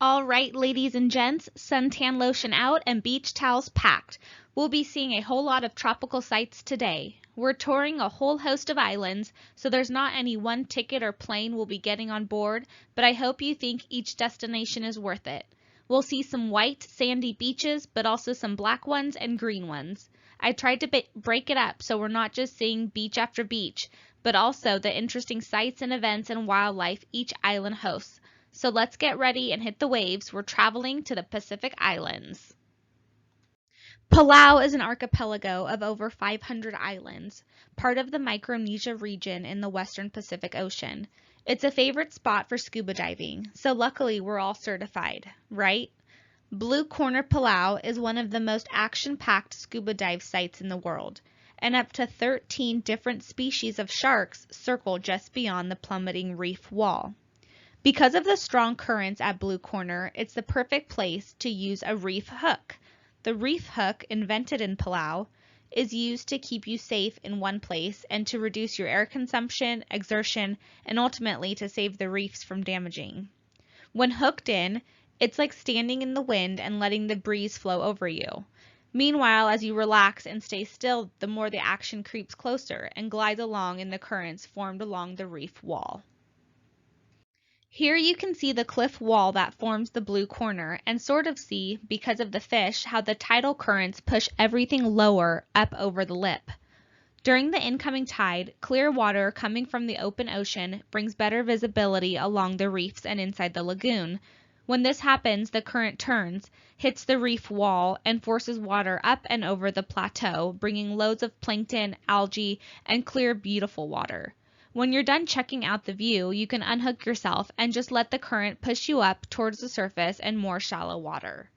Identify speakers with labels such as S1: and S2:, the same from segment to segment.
S1: All right, ladies and gents, suntan lotion out and beach towels packed. We'll be seeing a whole lot of tropical sights today. We're touring a whole host of islands, so there's not any one ticket or plane we'll be getting on board, but I hope you think each destination is worth it. We'll see some white, sandy beaches, but also some black ones and green ones. I tried to break it up so we're not just seeing beach after beach, but also the interesting sights and events and wildlife each island hosts. So let's get ready and hit the waves. We're traveling to the Pacific Islands. Palau is an archipelago of over 500 islands, part of the Micronesia region in the western Pacific Ocean. It's a favorite spot for scuba diving, so luckily we're all certified, right? Blue Corner Palau is one of the most action-packed scuba dive sites in the world, and up to 13 different species of sharks circle just beyond the plummeting reef wall. Because of the strong currents at Blue Corner, it's the perfect place to use a reef hook. The reef hook, invented in Palau, is used to keep you safe in one place and to reduce your air consumption, exertion, and ultimately to save the reefs from damaging. When hooked in, it's like standing in the wind and letting the breeze flow over you. Meanwhile, as you relax and stay still, the more the action creeps closer and glides along in the currents formed along the reef wall. Here you can see the cliff wall that forms the Blue Corner and sort of see, because of the fish, how the tidal currents push everything lower up over the lip. During the incoming tide, clear water coming from the open ocean brings better visibility along the reefs and inside the lagoon. When this happens, the current turns, hits the reef wall, and forces water up and over the plateau, bringing loads of plankton, algae, and clear, beautiful water. When you're done checking out the view, you can unhook yourself and just let the current push you up towards the surface and more shallow water.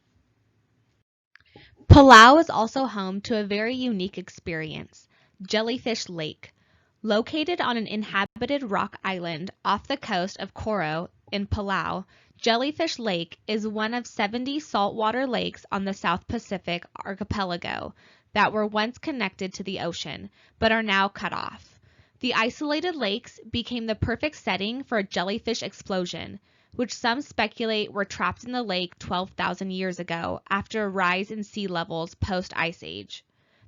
S1: Palau is also home to a very unique experience, Jellyfish Lake. Located on an inhabited rock island off the coast of Coro in Palau, Jellyfish Lake is one of 70 saltwater lakes on the South Pacific archipelago that were once connected to the ocean, but are now cut off. The isolated lakes became the perfect setting for a jellyfish explosion, which some speculate were trapped in the lake 12,000 years ago after a rise in sea levels post-Ice Age.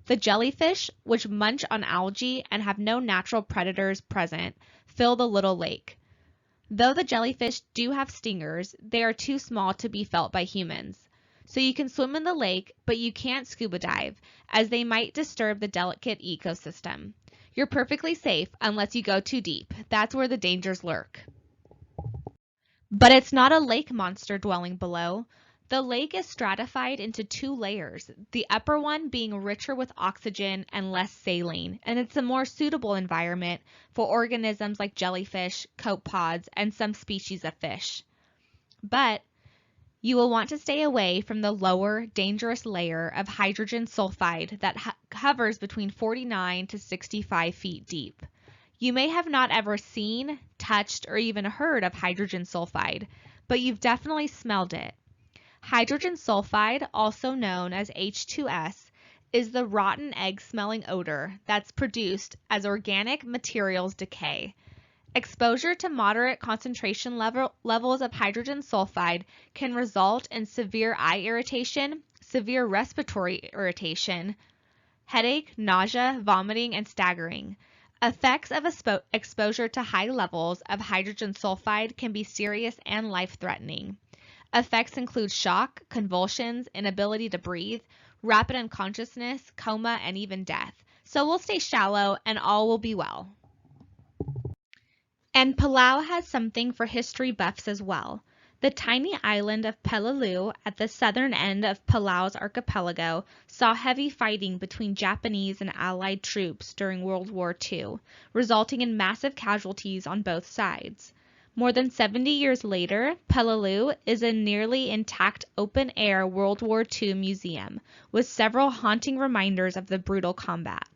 S1: The jellyfish, which munch on algae and have no natural predators present, fill the little lake. Though the jellyfish do have stingers, they are too small to be felt by humans. So you can swim in the lake, but you can't scuba dive, as they might disturb the delicate ecosystem. You're perfectly safe unless you go too deep. That's where the dangers lurk. But it's not a lake monster dwelling below. The lake is stratified into two layers, the upper one being richer with oxygen and less saline, and it's a more suitable environment for organisms like jellyfish, copepods, and some species of fish. But you will want to stay away from the lower, dangerous layer of hydrogen sulfide that hovers between 49 to 65 feet deep. You may have not ever seen, touched, or even heard of hydrogen sulfide, but you've definitely smelled it. Hydrogen sulfide, also known as H2S, is the rotten egg-smelling odor that's produced as organic materials decay. Exposure to moderate concentration levels of hydrogen sulfide can result in severe eye irritation, severe respiratory irritation, headache, nausea, vomiting, and staggering. Effects of exposure to high levels of hydrogen sulfide can be serious and life-threatening. Effects include shock, convulsions, inability to breathe, rapid unconsciousness, coma, and even death. So we'll stay shallow and all will be well. And Palau has something for history buffs as well. The tiny island of Peleliu at the southern end of Palau's archipelago saw heavy fighting between Japanese and Allied troops during World War II, resulting in massive casualties on both sides. More than 70 years later, Peleliu is a nearly intact open-air World War II museum with several haunting reminders of the brutal combat.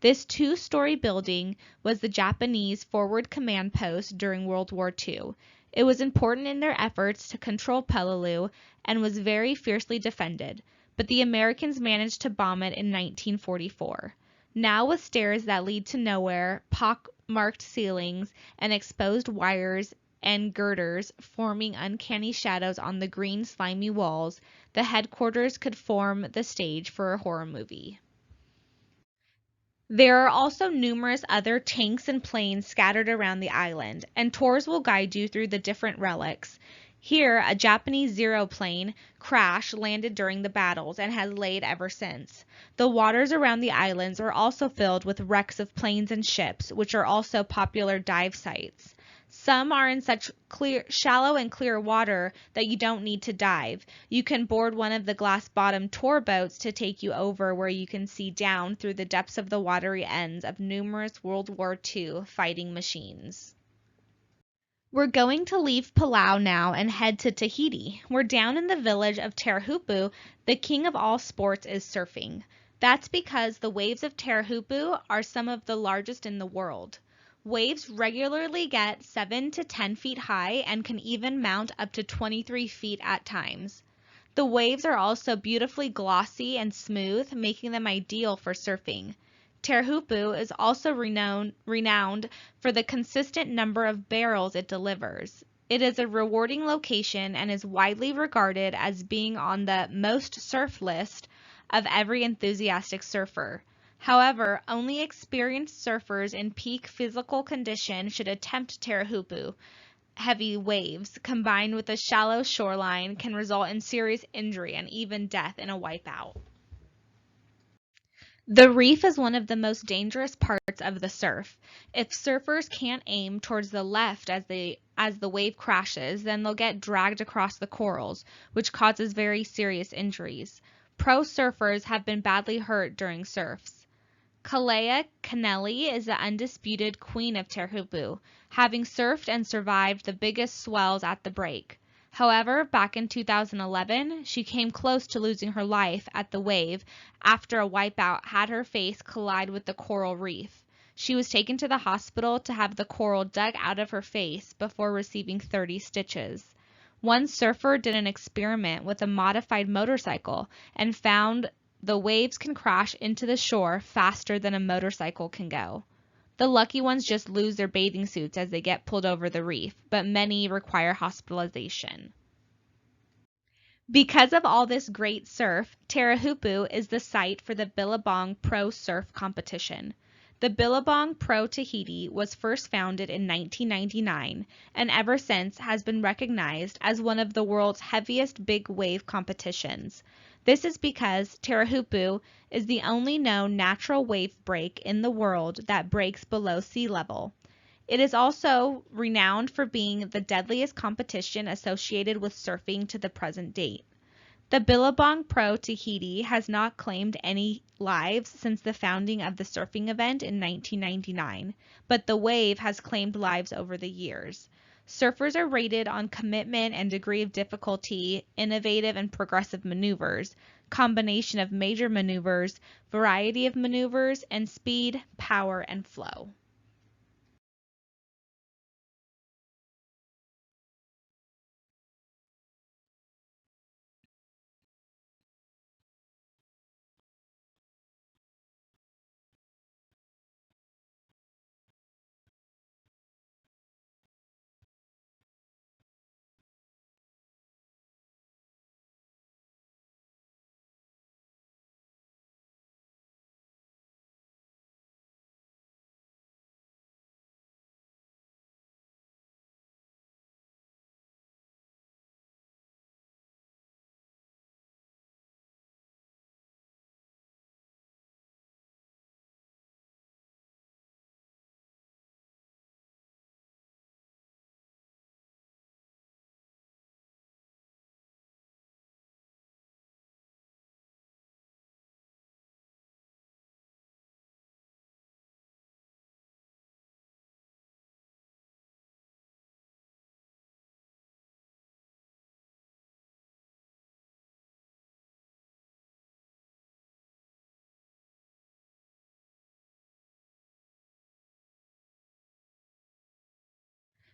S1: This two-story building was the Japanese forward command post during World War II. It was important in their efforts to control Peleliu and was very fiercely defended, but the Americans managed to bomb it in 1944. Now with stairs that lead to nowhere, pock-marked ceilings, and exposed wires and girders, forming uncanny shadows on the green, slimy walls, the headquarters could form the stage for a horror movie. There are also numerous other tanks and planes scattered around the island, and tours will guide you through the different relics. Here, a Japanese Zero plane crash landed during the battles and has laid ever since. The waters around the islands are also filled with wrecks of planes and ships, which are also popular dive sites. Some are in such shallow and clear water that you don't need to dive. You can board one of the glass-bottomed tour boats to take you over where you can see down through the depths of the watery ends of numerous World War II fighting machines. We're going to leave Palau now and head to Tahiti. We're down in the village of Terahupu. The king of all sports is surfing. That's because the waves of Terahupu are some of the largest in the world. Waves regularly get 7 to 10 feet high and can even mount up to 23 feet at times. The waves are also beautifully glossy and smooth, making them ideal for surfing. Terahupu is also renowned for the consistent number of barrels it delivers. It is a rewarding location and is widely regarded as being on the most surf list of every enthusiastic surfer. However, only experienced surfers in peak physical condition should attempt Terahupu. Heavy waves, combined with a shallow shoreline, can result in serious injury and even death in a wipeout. The reef is one of the most dangerous parts of the surf. If surfers can't aim towards the left as the wave crashes, then they'll get dragged across the corals, which causes very serious injuries. Pro surfers have been badly hurt during surfs. Kalea Kaneli is the undisputed queen of Terahupu, having surfed and survived the biggest swells at the break. However, back in 2011, she came close to losing her life at the wave after a wipeout had her face collide with the coral reef. She was taken to the hospital to have the coral dug out of her face before receiving 30 stitches. One surfer did an experiment with a modified motorcycle and found the waves can crash into the shore faster than a motorcycle can go. The lucky ones just lose their bathing suits as they get pulled over the reef, but many require hospitalization. Because of all this great surf, Terahupu is the site for the Billabong Pro Surf Competition. The Billabong Pro Tahiti was first founded in 1999 and ever since has been recognized as one of the world's heaviest big wave competitions. This is because Terahupu is the only known natural wave break in the world that breaks below sea level. It is also renowned for being the deadliest competition associated with surfing to the present date. The Billabong Pro Tahiti has not claimed any lives since the founding of the surfing event in 1999, but the wave has claimed lives over the years. Surfers are rated on commitment and degree of difficulty, innovative and progressive maneuvers, combination of major maneuvers, variety of maneuvers, and speed, power, and flow.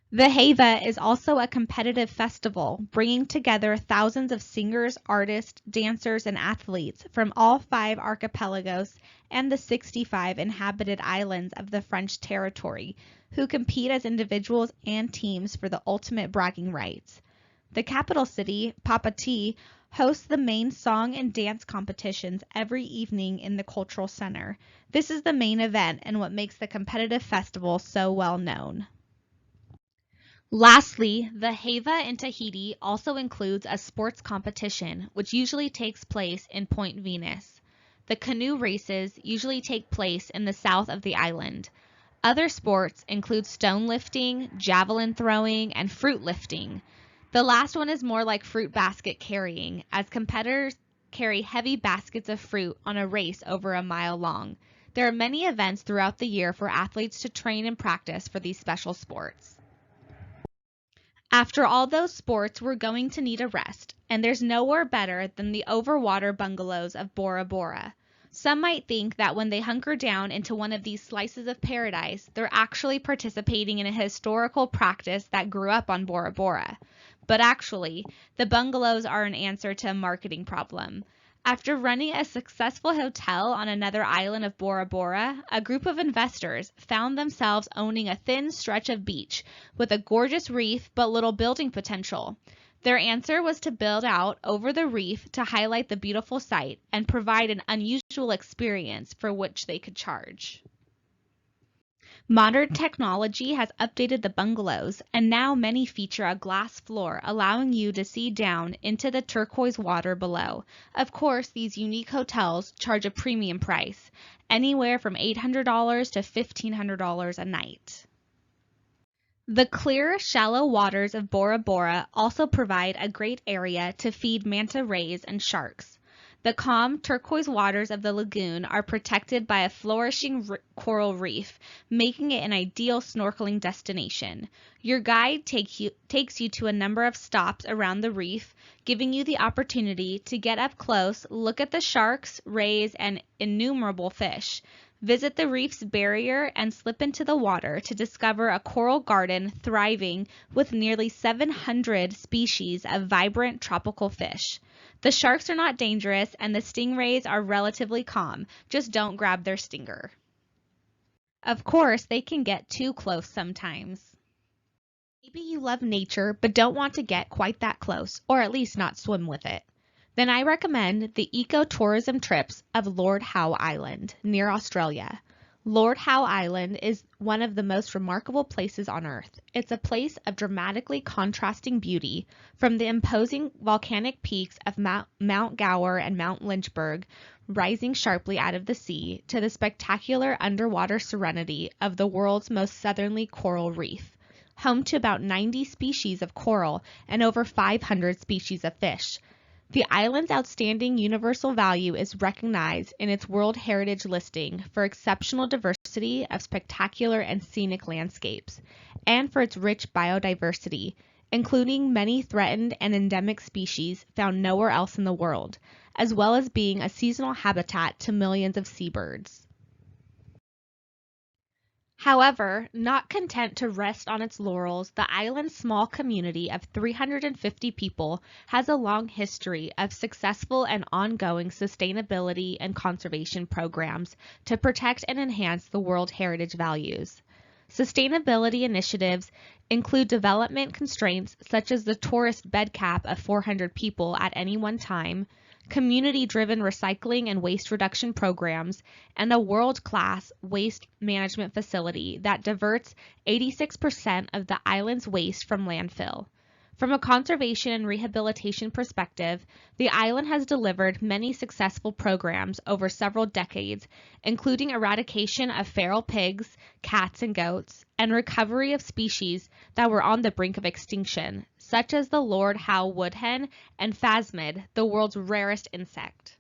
S1: The Heva is also a competitive festival, bringing together thousands of singers, artists, dancers, and athletes from all 5 archipelagos and the 65 inhabited islands of the French territory, who compete as individuals and teams for the ultimate bragging rights. The capital city, Papati, hosts the main song and dance competitions every evening in the cultural center. This is the main event and what makes the competitive festival so well known. Lastly, the Heva in Tahiti also includes a sports competition, which usually takes place in Point Venus. The canoe races usually take place in the south of the island. Other sports include stone lifting, javelin throwing, and fruit lifting. The last one is more like fruit basket carrying, as competitors carry heavy baskets of fruit on a race over a mile long. There are many events throughout the year for athletes to train and practice for these special sports. After all those sports, we're going to need a rest, and there's nowhere better than the overwater bungalows of Bora Bora. Some might think that when they hunker down into one of these slices of paradise, they're actually participating in a historical practice that grew up on Bora Bora. But actually, the bungalows are an answer to a marketing problem. After running a successful hotel on another island of Bora Bora, a group of investors found themselves owning a thin stretch of beach with a gorgeous reef but little building potential. Their answer was to build out over the reef to highlight the beautiful sight and provide an unusual experience for which they could charge. Modern technology has updated the bungalows, and now many feature a glass floor allowing you to see down into the turquoise water below. Of course, these unique hotels charge a premium price, anywhere from $800 to $1,500 a night. The clear, shallow waters of Bora Bora also provide a great area to feed manta rays and sharks. The calm, turquoise waters of the lagoon are protected by a flourishing coral reef, making it an ideal snorkeling destination. Your guide takes you to a number of stops around the reef, giving you the opportunity to get up close, look at the sharks, rays, and innumerable fish. Visit the reef's barrier and slip into the water to discover a coral garden thriving with nearly 700 species of vibrant tropical fish. The sharks are not dangerous and the stingrays are relatively calm. Just don't grab their stinger. Of course, they can get too close sometimes. Maybe you love nature but don't want to get quite that close, or at least not swim with it. Then I recommend the ecotourism trips of Lord Howe Island, near Australia. Lord Howe Island is one of the most remarkable places on Earth. It's a place of dramatically contrasting beauty, from the imposing volcanic peaks of Mount Gower and Mount Lynchburg, rising sharply out of the sea, to the spectacular underwater serenity of the world's most southerly coral reef, home to about 90 species of coral and over 500 species of fish. The island's outstanding universal value is recognized in its World Heritage listing for exceptional diversity of spectacular and scenic landscapes, and for its rich biodiversity, including many threatened and endemic species found nowhere else in the world, as well as being a seasonal habitat to millions of seabirds. However, not content to rest on its laurels, the island's small community of 350 people has a long history of successful and ongoing sustainability and conservation programs to protect and enhance the World Heritage values. Sustainability initiatives include development constraints such as the tourist bed cap of 400 people at any one time, community-driven recycling and waste reduction programs, and a world-class waste management facility that diverts 86% of the island's waste from landfill. From a conservation and rehabilitation perspective, the island has delivered many successful programs over several decades, including eradication of feral pigs, cats, and goats, and recovery of species that were on the brink of extinction, such as the Lord Howe woodhen and phasmid, the world's rarest insect.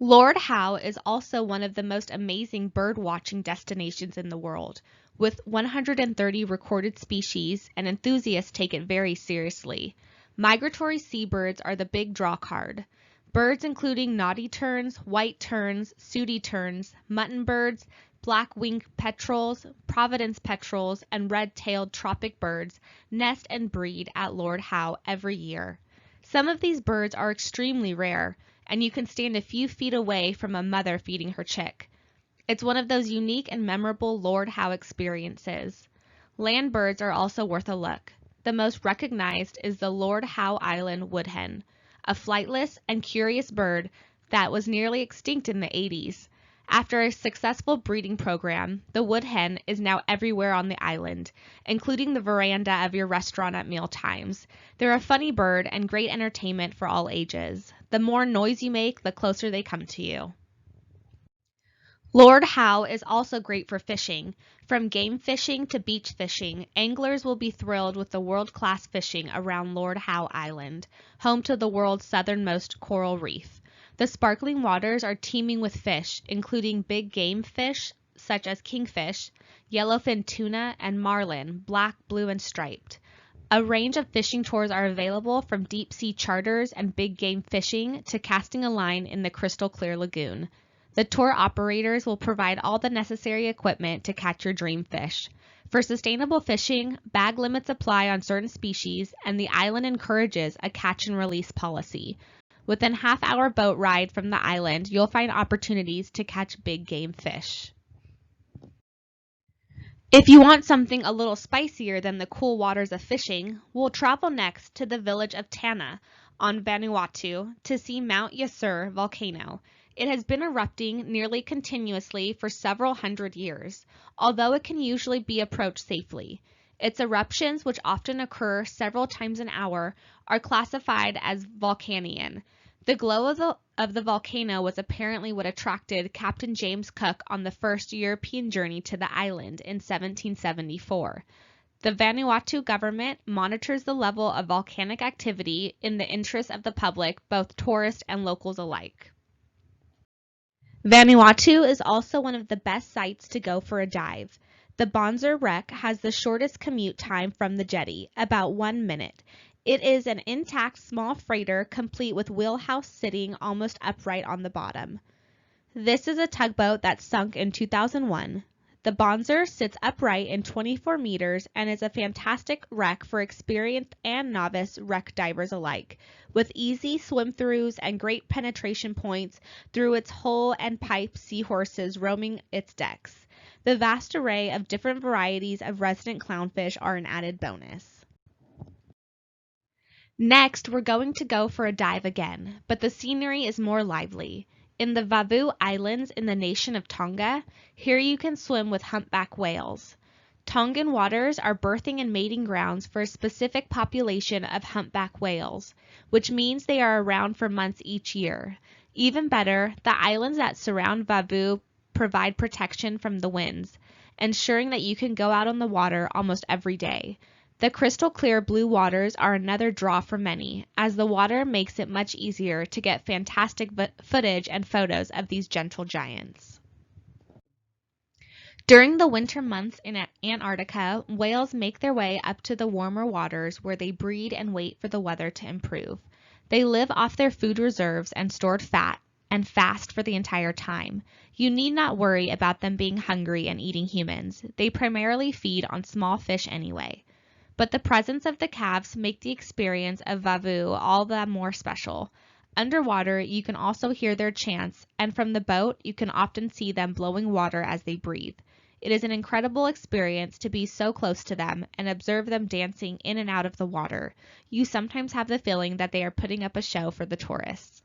S1: Lord Howe is also one of the most amazing bird watching destinations in the world, with 130 recorded species, and enthusiasts take it very seriously. Migratory seabirds are the big draw card. Birds including naughty terns, white terns, sooty terns, mutton birds, black-winged petrels, Providence petrels, and red-tailed tropic birds nest and breed at Lord Howe every year. Some of these birds are extremely rare, and you can stand a few feet away from a mother feeding her chick. It's one of those unique and memorable Lord Howe experiences. Land birds are also worth a look. The most recognized is the Lord Howe Island woodhen, a flightless and curious bird that was nearly extinct in the 80s. After a successful breeding program, the woodhen is now everywhere on the island, including the veranda of your restaurant at mealtimes. They're a funny bird and great entertainment for all ages. The more noise you make, the closer they come to you. Lord Howe is also great for fishing. From game fishing to beach fishing, anglers will be thrilled with the world-class fishing around Lord Howe Island, home to the world's southernmost coral reef. The sparkling waters are teeming with fish, including big game fish such as kingfish, yellowfin tuna, and marlin, black, blue, and striped. A range of fishing tours are available, from deep-sea charters and big game fishing to casting a line in the crystal clear lagoon. The tour operators will provide all the necessary equipment to catch your dream fish. For sustainable fishing, bag limits apply on certain species, and the island encourages a catch and release policy. Within a half-hour boat ride from the island, you'll find opportunities to catch big game fish. If you want something a little spicier than the cool waters of fishing, we'll travel next to the village of Tanna on Vanuatu to see Mount Yasur volcano. It has been erupting nearly continuously for several hundred years, although it can usually be approached safely. Its eruptions, which often occur several times an hour, are classified as volcanian. The glow of the volcano was apparently what attracted Captain James Cook on the first European journey to the island in 1774. The Vanuatu government monitors the level of volcanic activity in the interest of the public, both tourists and locals alike. Vanuatu is also one of the best sites to go for a dive. The Bonzer wreck has the shortest commute time from the jetty, about 1 minute. It is an intact small freighter complete with wheelhouse sitting almost upright on the bottom. This is a tugboat that sunk in 2001. The Bonzer sits upright in 24 meters and is a fantastic wreck for experienced and novice wreck divers alike, with easy swim-throughs and great penetration points through its hull and pipe seahorses roaming its decks. The vast array of different varieties of resident clownfish are an added bonus. Next, we're going to go for a dive again, but the scenery is more lively. In the Vavu Islands in the nation of Tonga, here you can swim with humpback whales. Tongan waters are birthing and mating grounds for a specific population of humpback whales, which means they are around for months each year. Even better, the islands that surround Vavu provide protection from the winds, ensuring that you can go out on the water almost every day. The crystal clear blue waters are another draw for many, as the water makes it much easier to get fantastic footage and photos of these gentle giants. During the winter months in Antarctica, whales make their way up to the warmer waters where they breed and wait for the weather to improve. They live off their food reserves and stored fat, and fast for the entire time. You need not worry about them being hungry and eating humans. They primarily feed on small fish anyway. But the presence of the calves make the experience of Vavu all the more special. Underwater, you can also hear their chants, and from the boat, you can often see them blowing water as they breathe. It is an incredible experience to be so close to them and observe them dancing in and out of the water. You sometimes have the feeling that they are putting up a show for the tourists.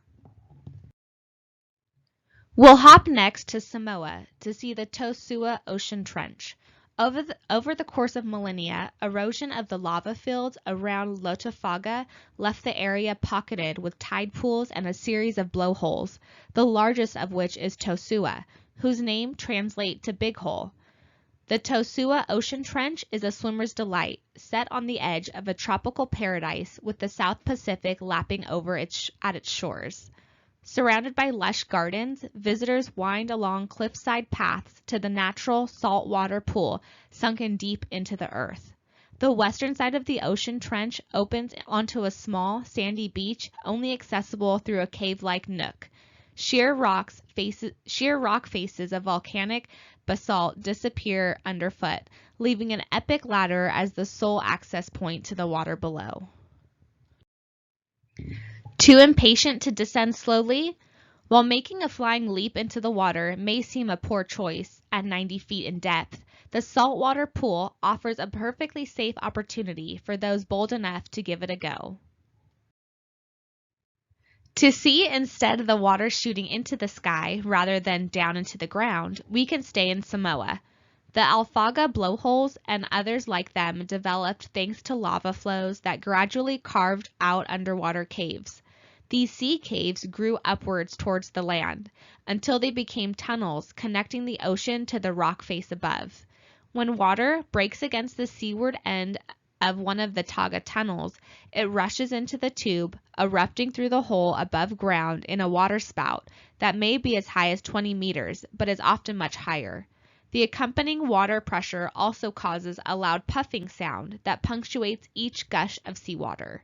S1: We'll hop next to Samoa to see the Tosua Ocean Trench. Over the course of millennia, erosion of the lava fields around Lotofaga left the area pocketed with tide pools and a series of blowholes, the largest of which is Tosua, whose name translates to Big Hole. The Tosua Ocean Trench is a swimmer's delight, set on the edge of a tropical paradise with the South Pacific lapping over at its shores. Surrounded by lush gardens, visitors wind along cliffside paths to the natural saltwater pool sunken deep into the earth. The western side of the ocean trench opens onto a small, sandy beach only accessible through a cave-like nook. Sheer rock faces of volcanic basalt disappear underfoot, leaving an epic ladder as the sole access point to the water below. Too impatient to descend slowly? While making a flying leap into the water may seem a poor choice at 90 feet in depth, the saltwater pool offers a perfectly safe opportunity for those bold enough to give it a go. To see instead of the water shooting into the sky rather than down into the ground, we can stay in Samoa. The Alfaga blowholes and others like them developed thanks to lava flows that gradually carved out underwater caves. These sea caves grew upwards towards the land until they became tunnels connecting the ocean to the rock face above. When water breaks against the seaward end of one of the Taga tunnels, it rushes into the tube, erupting through the hole above ground in a water spout that may be as high as 20 meters, but is often much higher. The accompanying water pressure also causes a loud puffing sound that punctuates each gush of seawater.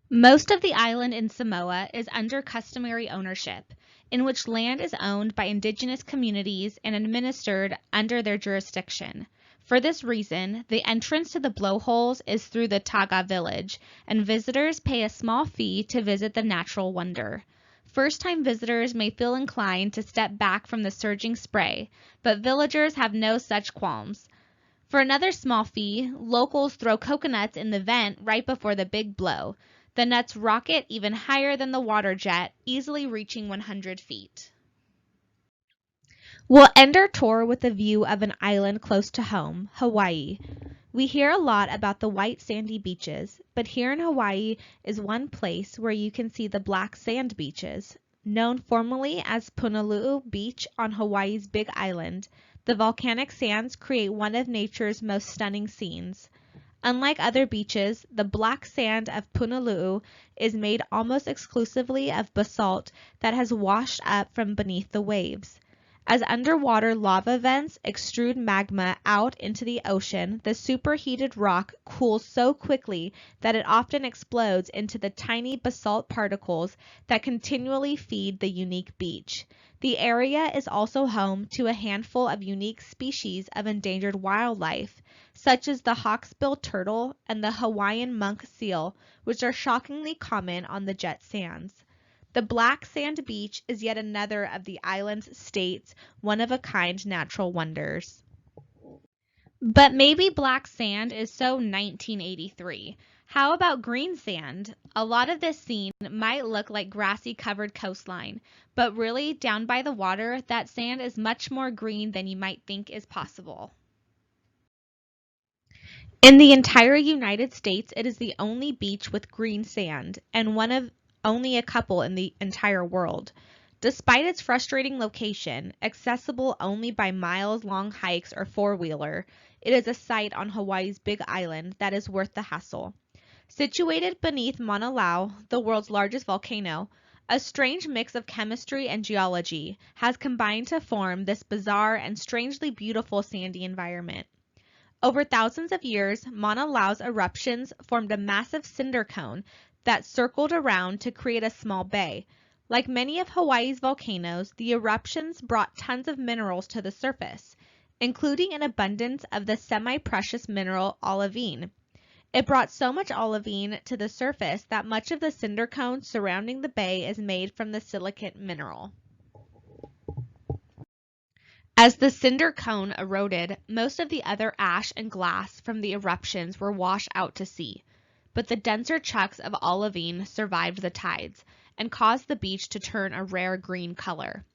S1: Most of the island in Samoa is under customary ownership, in which land is owned by indigenous communities and administered under their jurisdiction. For this reason, the entrance to the blowholes is through the Taga village, and visitors pay a small fee to visit the natural wonder. First-time visitors may feel inclined to step back from the surging spray, but villagers have no such qualms. For another small fee, locals throw coconuts in the vent right before the big blow. The nuts rocket even higher than the water jet, easily reaching 100 feet. We'll end our tour with a view of an island close to home, Hawaii. We hear a lot about the white sandy beaches, but here in Hawaii is one place where you can see the black sand beaches. Known formerly as Punaluu Beach on Hawaii's Big Island, the volcanic sands create one of nature's most stunning scenes. Unlike other beaches, the black sand of Punaluu is made almost exclusively of basalt that has washed up from beneath the waves. As underwater lava vents extrude magma out into the ocean, the superheated rock cools so quickly that it often explodes into the tiny basalt particles that continually feed the unique beach. The area is also home to a handful of unique species of endangered wildlife, such as the hawksbill turtle and the Hawaiian monk seal, which are shockingly common on the jet sands. The black sand beach is yet another of the island's state's one-of-a-kind natural wonders. But maybe black sand is so 1983. How about green sand? A lot of this scene might look like grassy covered coastline, but really down by the water, that sand is much more green than you might think is possible. In the entire United States, it is the only beach with green sand, and one of only a couple in the entire world. Despite its frustrating location, accessible only by miles-long hikes or four-wheeler, it is a sight on Hawaii's Big Island that is worth the hassle. Situated beneath Mauna Loa, the world's largest volcano, a strange mix of chemistry and geology has combined to form this bizarre and strangely beautiful sandy environment. Over thousands of years, Mauna Loa's eruptions formed a massive cinder cone that circled around to create a small bay. Like many of Hawaii's volcanoes, the eruptions brought tons of minerals to the surface, including an abundance of the semi-precious mineral olivine. It brought so much olivine to the surface that much of the cinder cone surrounding the bay is made from the silicate mineral. As the cinder cone eroded, most of the other ash and glass from the eruptions were washed out to sea, but the denser chunks of olivine survived the tides and caused the beach to turn a rare green color.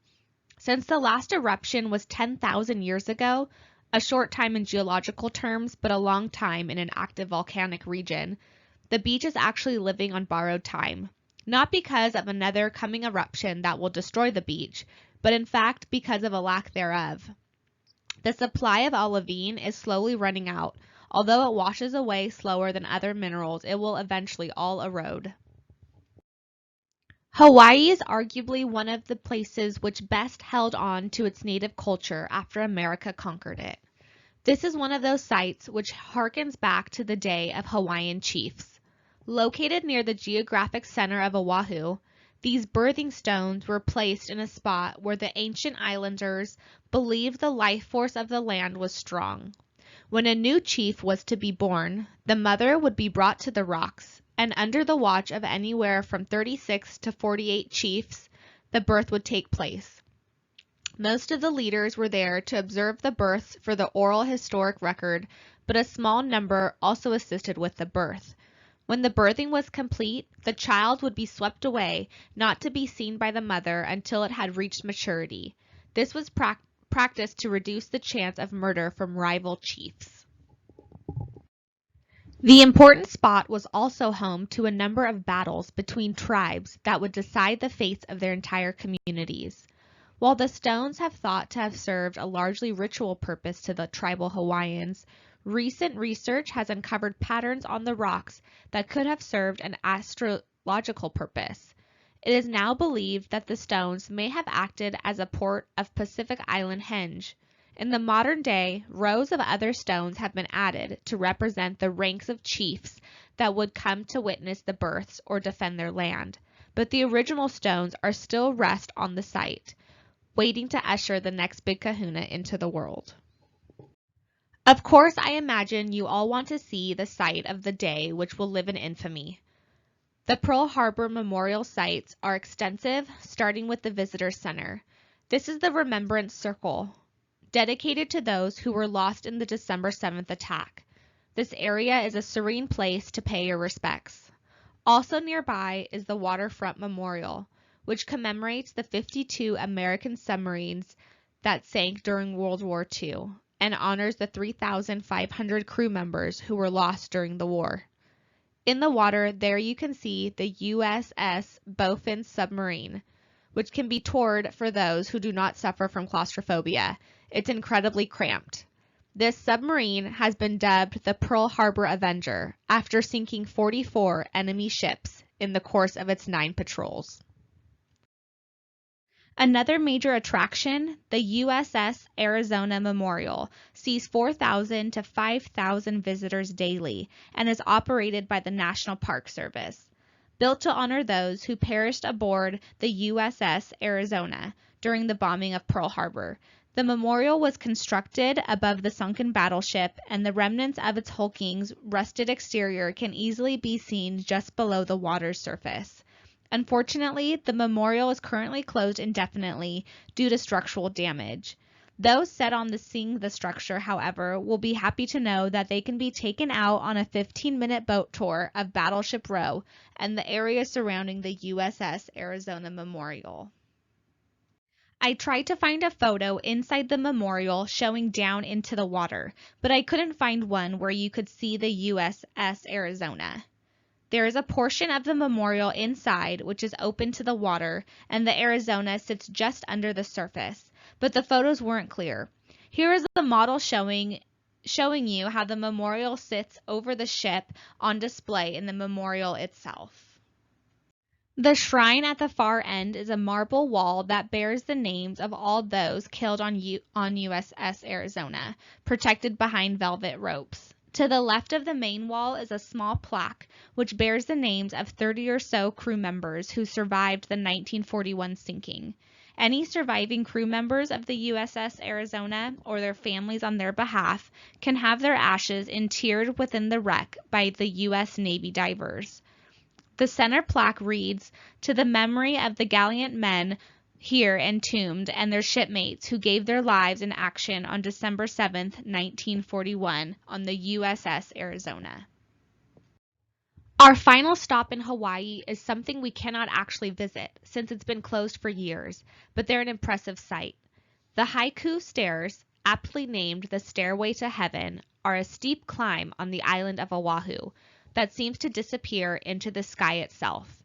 S1: Since the last eruption was 10,000 years ago, a short time in geological terms, but a long time in an active volcanic region, the beach is actually living on borrowed time, not because of another coming eruption that will destroy the beach, but in fact because of a lack thereof. The supply of olivine is slowly running out. Although it washes away slower than other minerals, it will eventually all erode. Hawaii is arguably one of the places which best held on to its native culture after America conquered it. This is one of those sites which harkens back to the day of Hawaiian chiefs. Located near the geographic center of Oahu, These birthing stones were placed in a spot where the ancient islanders believed the life force of the land was strong. When a new chief was to be born, the mother would be brought to the rocks, and under the watch of anywhere from 36 to 48 chiefs, the birth would take place. Most of the leaders were there to observe the births for the oral historic record, but a small number also assisted with the birth. When the birthing was complete, the child would be swept away, not to be seen by the mother until it had reached maturity. This was practiced to reduce the chance of murder from rival chiefs. The important spot was also home to a number of battles between tribes that would decide the fates of their entire communities. While the stones have thought to have served a largely ritual purpose to the tribal Hawaiians, recent research has uncovered patterns on the rocks that could have served an astrological purpose. It is now believed that the stones may have acted as a port of Pacific Island henge. In the modern day, rows of other stones have been added to represent the ranks of chiefs that would come to witness the births or defend their land, but the original stones are still rest on the site, waiting to usher the next big kahuna into the world. Of course, I imagine you all want to see the site of the day which will live in infamy. The Pearl Harbor Memorial sites are extensive, starting with the Visitor Center. This is the Remembrance Circle, dedicated to those who were lost in the December 7th attack. This area is a serene place to pay your respects. Also nearby is the Waterfront Memorial, which commemorates the 52 American submarines that sank during World War II and honors the 3,500 crew members who were lost during the war. In the water, there you can see the USS Bowfin submarine, which can be toured for those who do not suffer from claustrophobia. It's incredibly cramped. This submarine has been dubbed the Pearl Harbor Avenger after sinking 44 enemy ships in the course of its 9 patrols. Another major attraction, the USS Arizona Memorial, sees 4,000 to 5,000 visitors daily and is operated by the National Park Service. Built to honor those who perished aboard the USS Arizona during the bombing of Pearl Harbor, the memorial was constructed above the sunken battleship, and the remnants of its hulking's rusted exterior can easily be seen just below the water's surface. Unfortunately, the memorial is currently closed indefinitely due to structural damage. Those set on seeing the structure, however, will be happy to know that they can be taken out on a 15-minute boat tour of Battleship Row and the area surrounding the USS Arizona Memorial. I tried to find a photo inside the memorial showing down into the water, but I couldn't find one where you could see the USS Arizona. There is a portion of the memorial inside which is open to the water, and the Arizona sits just under the surface, but the photos weren't clear. Here is the model showing you how the memorial sits over the ship on display in the memorial itself. The shrine at the far end is a marble wall that bears the names of all those killed on USS Arizona, protected behind velvet ropes. To the left of the main wall is a small plaque which bears the names of 30 or so crew members who survived the 1941 sinking. Any surviving crew members of the USS Arizona or their families on their behalf can have their ashes interred within the wreck by the U.S. Navy divers. The center plaque reads, "To the memory of the gallant men here entombed and their shipmates who gave their lives in action on December 7, 1941, on the USS Arizona." Our final stop in Hawaii is something we cannot actually visit since it's been closed for years, but they're an impressive sight. The Haiku Stairs, aptly named the Stairway to Heaven, are a steep climb on the island of Oahu that seems to disappear into the sky itself.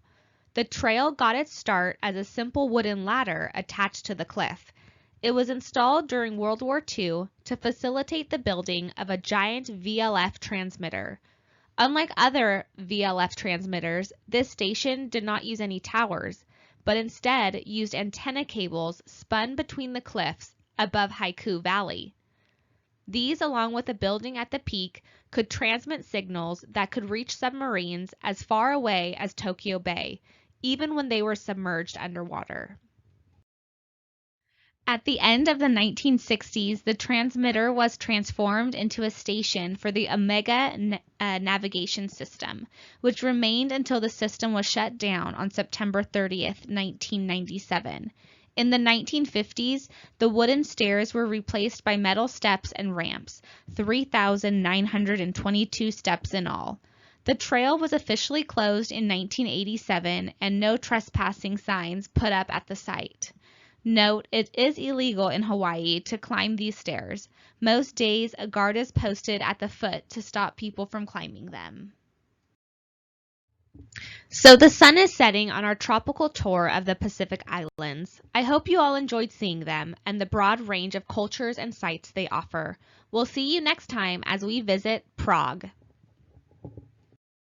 S1: The trail got its start as a simple wooden ladder attached to the cliff. It was installed during World War II to facilitate the building of a giant VLF transmitter. Unlike other VLF transmitters, this station did not use any towers, but instead used antenna cables spun between the cliffs above Haiku Valley. These, along with a building at the peak, could transmit signals that could reach submarines as far away as Tokyo Bay, even when they were submerged underwater. At the end of the 1960s, the transmitter was transformed into a station for the Omega navigation system, which remained until the system was shut down on September 30th, 1997. In the 1950s, the wooden stairs were replaced by metal steps and ramps, 3,922 steps in all. The trail was officially closed in 1987 and no trespassing signs put up at the site. Note, it is illegal in Hawaii to climb these stairs. Most days, a guard is posted at the foot to stop people from climbing them. So the sun is setting on our tropical tour of the Pacific Islands. I hope you all enjoyed seeing them and the broad range of cultures and sights they offer. We'll see you next time as we visit Prague.